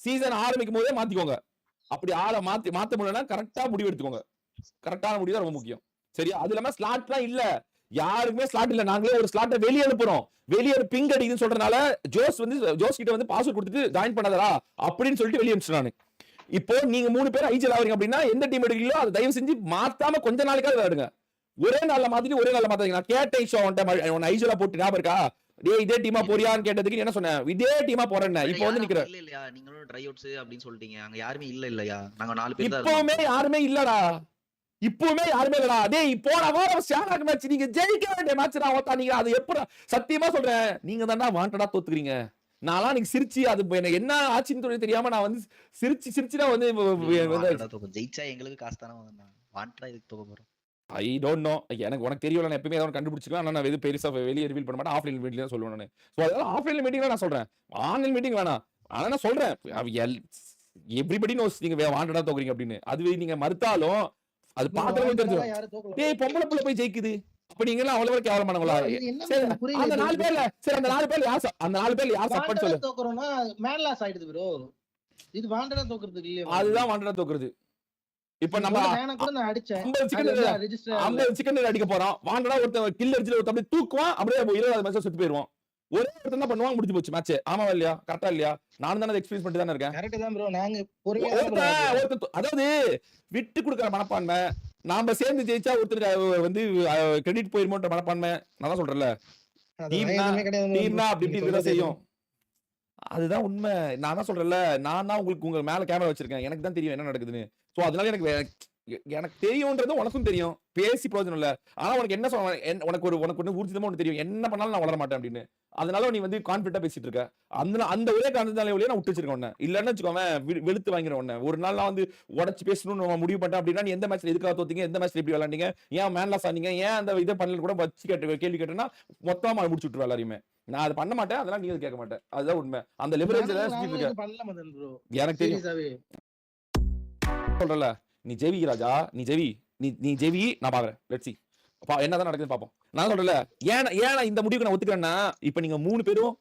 Season ஆரம்பிக்கும் போதே மாத்திக்கோங்க. அப்படி ஆளை மாத்த முடியலன்னா கரெக்டா முடிவு எடுத்துக்கோங்க. கரெக்டான முடிவு தான் ரொம்ப முக்கியம். சரியா? அது இல்லாம ஸ்லாட்லாம் இல்ல, யாருக்குமே ஸ்லாட் இல்ல. நாங்களே ஒரு ஸ்லாட்டை வெளியே அனுப்புறோம். வெளியே பிங் அடிக்குதுன்னு சொல்றதுனால ஜோஸ் கிட்ட வந்து பாஸ்வேர்ட் கொடுத்துட்டு ஜாயின் பண்ணாதடா அப்படின்னு சொல்லிட்டு வெளியே அனுப்பிச்சு நானு. இப்போ நீங்க 3 பேர் ஐஜிஎல் ஆவறீங்க அப்படின்னா எந்த டீம் எடுக்கிறீங்களோ அதை தயவு செஞ்சு மாத்தாம கொஞ்ச நாளைக்காவது விளையாடுங்க. ஒரே நாள்ல மாத்திட்டு ஒரே நாள்ல மாத்தாதீங்க. நான் கேட்டேன் ஷோ உன் ஐஜிஎலா போட்டு ஞாபகம் இருக்கா? டேய் இதே டீமா போறியான்னு கேட்டதுக்கு என்ன சொன்னேன்? இதே டீமா போறேன். இப்போ வந்து நிக்கிற இல்ல இல்லையா, நீங்களும் ட்ரை அவுட்ஸ் அப்படின்னு சொல்லிட்டீங்க. அங்க யாருமே இல்ல இல்லையா? நாங்க 4 பேர் தான். இப்பவுமே யாருமே இல்லடா. இப்பவுமே யாருமே இல்லடா. டேய் போன வாரம் ஷானாக் மேட்ச் நீங்க ஜெயிக்க வேண்டிய மேட்ச் நான் ஓத்தா. நீங்க அது எப்படி சத்தியமா சொல்றேன், நீங்க தான்டா வாண்டடா தோத்துக்கிறீங்க. நான்லாம் நீங்க சிரிச்சு அது என்ன ஆச்சுன்னு தெரியாம நான் வந்து சிரிச்சுதான் வந்து ஜெயிச்சா எங்களுக்கு காசு தானே வாண்டடா இதுக்கு தோக்க போறோம். I don't know. எனக்கு உனக்கு தெரியல, நான் எப்பவுமே ஏதாவது கண்டுபிடிச்சிக்கலாம். நான் எது பெருசா வெளியே ரிவீல் பண்ண மாட்டேன். ஆஃப்லைன் மீட்டிங் தான் சொல்லுவேன் நான். ஸோ அதனால ஆஃப்லைன் மீட்டிங்ல நான் சொல்றேன், ஆன்லைன் மீட்டிங் வேணாம். ஆனா நான் சொல்றேன் எவ்ரிபடி நோஸ் நீங்க வாண்டடா தோக்குறீங்க அப்படின்னு. அதுவே நீங்க மறுத்தாலும் அது பார்த்தவங்க தெரிஞ்சிடும். டேய் பொம்பளை புள்ள போய் ஜெயிக்குது அப்ப நீங்க எல்லாம் அவ்வளவு கேவலமானவங்களா? அந்த 4 பேர்ல சரி, அந்த 4 பேர்ல யார் அந்த 4 பேர்ல யார் சப்போர்ட் சொல்லு. தோக்குறோம்னா மேன் லாஸ் ஆயிடுது ப்ரோ. இது வாண்டடா தோக்குறது இல்லையா? அதுதான் வாண்டடா தோக்குறது. இப்ப நம்ம நான் அடிச்சேன் 50 சிக்கன் அடிக்க போறோம். வாண்டடா ஒருத்தன் கில் அடிச்சு ஒருத்தன் அப்படியே தூக்குவான், அப்படியே 20 மேட்ச் செத்து போயிடுவான். ஒரே ஒருத்தன் தான் பண்ணுவாங்க, முடிஞ்சு போச்சு மேட்ச். ஆமாவா இல்லையா? கரெக்டா இல்லையா? நானும் தானே எக்ஸ்பீரியன்ஸ் பண்ணிட்டு தானே இருக்கேன். கரெக்ட் தான் ப்ரோ. நாங்க பொறுமையா அதாவது விட்டு கொடுக்குற மனப்பான்மை, நாம சேர்ந்து ஜெயிச்சா ஒருத்தர் வந்து கிரெடிட் போயிருமோன்ற மனப்பான்மை. நான் தான் சொல்றேன்ல, டீம்னா அப்படி இப்படி செய்யும். அதுதான் உண்மை. நான் தான் சொல்றேன்ல, நான் தான் உங்களுக்கு உங்க மேல கேமரா வச்சிருக்கேன். எனக்கு தான் தெரியும் என்ன நடக்குதுன்னு. சோ அதனால எனக்கு தெரியும்ன்றது உனக்கும் தெரியும். பேசி பிரயோஜனம் இல்ல. ஆனா உனக்கு என்ன சொல்ல, உனக்கு ஒண்ணு ஊர்ஜிதமா ஒண்ணு தெரியும், என்ன பண்ணாலும் நான் வளர மாட்டேன் அப்படின்னு. அதனால நீ வந்து கான்பிடண்டா பேசிட்டு இருக்க. அந்த ஒரே காரணத்தாலே நான் விட்டு வச்சிருக்கேன் உன்ன. இல்லன்னு வச்சுக்கோங்க வெளுத்து வாங்கிற உன்ன. ஒரு நாள் நான் வந்து உடச்சு பேசணும்னு முடிவு பண்ணிட்டேன் அப்படின்னா, நீ எந்த மேட்ச்ல எதுக்காக தோத்தீங்க, எந்த மேட்ச்ல இப்படி விளையாண்டீங்க, ஏன் மேன் லாஸ் ஆனீங்க, ஏன் அந்த இதை பண்ணல கூட வச்சு கேள்வி கேட்டேன்னா மொத்தமா முடிச்சு விட்டுருவா எல்லாரையுமே. நான் அதை பண்ண மாட்டேன், அதெல்லாம் நீங்க கேட்க மாட்டேன். அதுதான் உண்மை. அந்த லெவரேஜ் எனக்கு தெரியும். சொல்றல, நீ ஜெவி ராஜா, நீ ஜெவி நான் பாக்குறேன். லெட்ஸ் see என்னதான் நடக்குதுன்னு பாப்போம். நான் சொல்றல, ஏன் இந்த முடிவுக்கு நான் ஒத்துக்கிறேன்னா, இப்ப நீங்க 3 பேரும்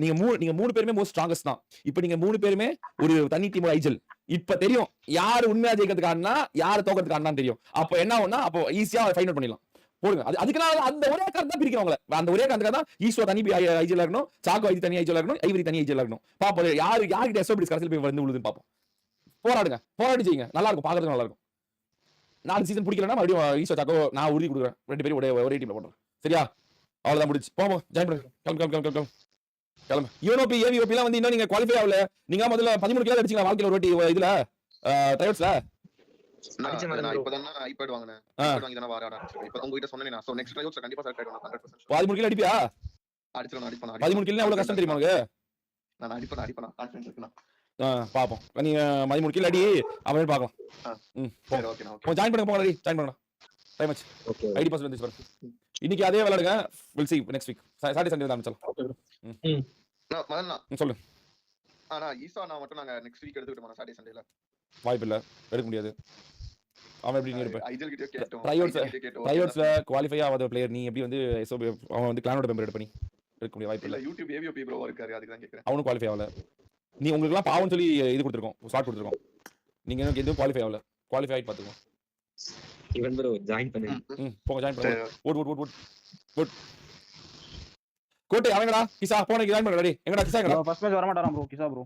நீங்க 3 பேருமே மோஸ்ட் ஸ்ட்ராங்கஸ்ட் தான். இப்ப நீங்க 3 பேருமே ஒரு தனி டீம் ஐஜல். இப்ப தெரியும் யாரு உண்மையா ஜெயிக்கிறதுக்கு ஆடுனா யாரு தோக்கிறதுக்கு ஆடுனான்னு தெரியும். அப்ப என்ன ஆகும்னா, அப்போ ஈஸியா ஃபைண்ட் அவுட் பண்ணிடலாம். போடுங்க. அதுக்குனால அந்த ஒரே காரணம் தான் பிரிக்கிறவங்கள. அந்த ஒரே காரணத்துக்காக தான் ஈஸ்வா தனி ஐஜிஎல் இருக்கணும், சாக்கோ ஐஜி தனி ஐஜிஎல் இருக்கணும், ஐவரி தனி ஐஜிஎல் இருக்கணும். பாப்போம் யாருக்கு எஸ்ஓபிஸ் கடைசியில் போய் வந்து விழுதுன்னு பாப்போம். போராடி செய்யுங்க, நல்லா இருக்கும், பாக்குறதுக்கு நல்லா இருக்கும். 4 சீசன் பிடிக்கலன்னா மறுபடியும் ஈஸ்வா சாக்கோ நான் உறுதி கொடுக்குறேன். 2 பேரும் ஒரே டீம்ல போடுறேன். சரியா? அவ்வளவுதான் முடிச்சு. போவோம், ஜாயின் பண்ணுங்க. கிளம்பு. யூனோபி ஏவிஓபி எல்லாம் வந்து இன்னும் நீங்க குவாலிஃபை ஆகல. நீங்க முதல்ல 13 கிலோ அடிச்சீங்களா வாழ்க்கையில ஒரு வாட்டி இதுல ட்ரையல்ஸ்ல? நான் இப்பதான் ஐபேட் வாங்குனேன். ஐபேட் வாங்கி தான வார ஆரம்பிச்சேன். இப்போ உங்க கிட்ட சொன்னேனே நான். சோ நெக்ஸ்ட் ட்ரையல்ஸ் கண்டிப்பா செலக்ட் ஆயிடுவேன் 100%. 13 கிலோ அடிப்பியா? அடிப்பேன். 13 கிலோ எவ்வளவு கஷ்டம் தெரியுமா உனக்கு? நான் அடிப்பேன். கான்ஃபிடன்ஸ் இருக்குனா. பாப்போம். நீங்க 13 கிலோ அடி அப்புறம் பார்க்கலாம். சரி ஓகே. போ ஜாயின் பண்ணுங்க. போங்க, ஜாயின் பண்ணுங்க. டைம் ஆச்சு. ஓகே. ஐடி பாஸ் வந்துச்சு பாருங்க. இன்னைக்கு அதே விளையாடுங்க. We'll see next week. Saturday Sunday ஆரம்பிச்சலாம். Okay bro. நான் மதன்னா சொல்லு. ஆனா ஈசா நான் மட்டும் நாங்க நெக்ஸ்ட் வீக் எடுத்துக்கிட்டோம் சாட்டர்டே சண்டேல. வாய்ப்பு இல்ல, எடுக்க முடியாது. அவன் எப்படி நீ இருப்ப? ஐஜல் கிட்ட கேட்டோம். ட்ரையல்ஸ்ல குவாலிஃபை ஆகாத பிளேயர் நீ எப்படி வந்து எஸ்ஓபி அவன் வந்து கிளானோட மெம்பர் எடுக்க முடிய வாய்ப்பு இல்ல. யூடியூப் ஏவிஓபி ப்ரோ இருக்காரு, அதுக்கு தான் கேக்குறேன். அவனும் குவாலிஃபை ஆகல. நீ உங்களுக்கு எல்லாம் பாவம் சொல்லி இது கொடுத்துருக்கோம், ஸ்லாட் கொடுத்துருக்கோம். நீங்க எனக்கு எதுவும் குவாலிஃபை ஆகல. குவாலிஃபை ஆயிட்டு பாத்துக்கோ. இவன் ப்ரோ ஜாயின் பண்ணு. போங்க ஜாயின் பண்ணுங்க. ஓட் கோட்டை அவங்கடா கிசா போனே ஜாயின் பண்ணு. ரெடி எங்கடா கிசா? எங்கடா ஃபர்ஸ்ட் மேட்ச் வர மாட்டாராம் ப்ரோ கிசா ப்ரோ.